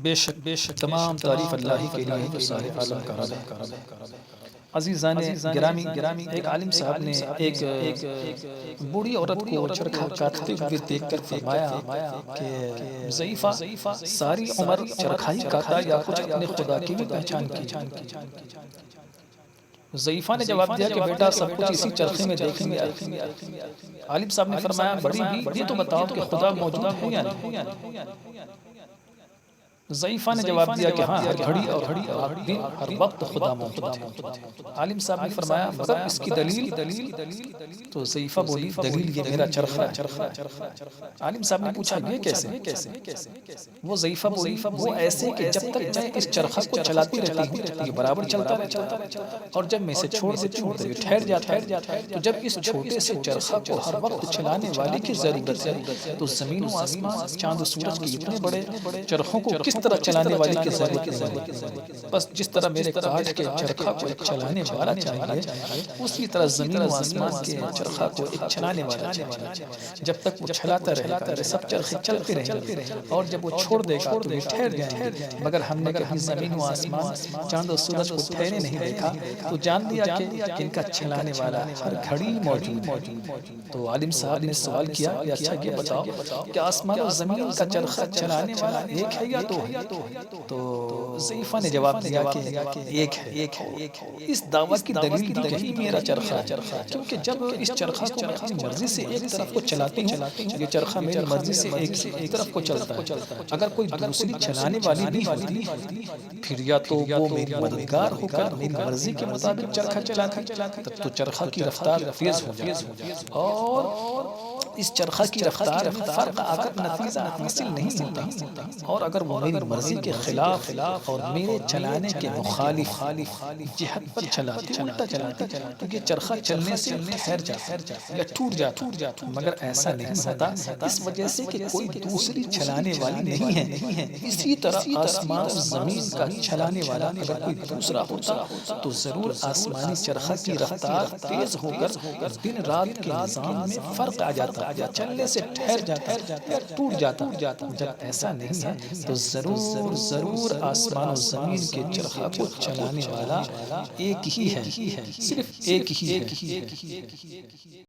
بے شک تمام تعریف اللہ کے لیے جو سارے عالم کا رب ہے۔ عزیزان گرامی، ایک عالم صاحب نے ایک بوڑھی عورت کو چرخہ کاٹتے ہوئے دیکھ کر فرمایا کہ ضعیفہ ساری عمر چرخہ ہی کاٹا یا کچھ اپنے خدا کی بھی پہچان کی؟ ضعیفہ نے جواب دیا کہ بیٹا سب کچھ اسی چرخے میں دیکھ لیا۔ عالم صاحب نے فرمایا بڑی بھی یہ تو بتاؤ کہ خدا موجود ہے یا نہیں؟ ضعیفہ نے جواب دیا کہ ہاں، ہر گھڑی اور ہر دن ہر وقت خدا موجود ہے۔ عالم صاحب نے فرمایا مگر اس کی دلیل؟ تو ضعیفہ بولی دلیل یہ میرا چرخہ ہے۔ عالم صاحب نے پوچھا یہ کیسے؟ وہ ضعیفہ بولی وہ ایسے کہ جب تک میں اس چرخہ کو چلاتی رہتی ہوں یہ برابر چلتا رہتا ہے، اور جب میں اسے چھوڑ دیتی ہوں تو یہ ٹھہر جاتا ہے۔ تو جب اس چھوٹے سے چرخہ کو ہر وقت چلانے والے کی ضرورت ہے تو زمین و آسمان، چاند و سورج کے اتنے بڑے چرخوں کو کس طرح چلانے والے کی ضرورت ہے؟ بس جس طرح میرے کاٹ کے چرخہ کو ایک چلانے والا چاہیے، اسی طرح زمین و آسمان کے چرخہ کو ایک چلانے والا چاہیے۔ جب تک وہ چلاتا رہے گا سب چرخے چلتے رہیں گے، اور جب وہ چھوڑ دے گا تو یہ ٹھہر جائیں گے۔ مگر ہم نے کبھی زمین و آسمان، چاند و سورج کو ٹھہرے نہیں دیکھا، تو جان لیا کہ ان کا چلانے والا ہر گھڑی موجود ہے۔ تو عالم صاحب نے سوال کیا کہ اچھا یہ بتاؤ کہ آسمان و زمین کا چرخہ چلانے والا ایک ہے یا دو ہے؟ تو ضعیفہ نے جواب دیا کہ ایک ہے۔ اس دعویٰ کی دلیل بھی یہی میرا چرخہ ہے، کیونکہ جب اس چرخہ کو میں اپنی مرضی سے ایک طرف کو چلاتی ہوں، یہ چرخہ میری مرضی سے ایک طرف کو چلتا ہے۔ اگر کوئی دوسری چلانے والی بھی ہوتی پھر یا تو وہ میری مددگار ہو کر میری مرضی کے مطابق چرخہ چلاتی، تب تو چرخہ کی رفتار تیز ہو جاتی، اور اس چرخہ کی رفتار میں فرق آ کر نتیجہ حاصل نہیں ہوتا۔ اور اگر وہ میری مرضی کے خلاف اور میرے چلانے کے مخالف جہت پر چلاتی، الٹا چلاتی، تو یہ چرخہ چلنے سے ٹھہر جاتا یا ٹوٹ جاتا۔ مگر ایسا نہیں ہوتا، اس وجہ سے کہ کوئی دوسری چلانے والی نہیں ہے۔ اسی طرح آسمان و زمین کا چلانے والا اگر کوئی دوسرا ہوتا تو ضرور آسمانی چرخہ کی رفتار تیز ہو کر دن رات کے نظام میں فرق آ جاتا، یا چلنے سے ٹھہر جاتا یا ٹوٹ جاتا۔ جب ایسا نہیں ہے تو ضرور آسمان و زمین کے چرخہ کو چلانے والا ایک ہی ہے، صرف ایک ہی ہے۔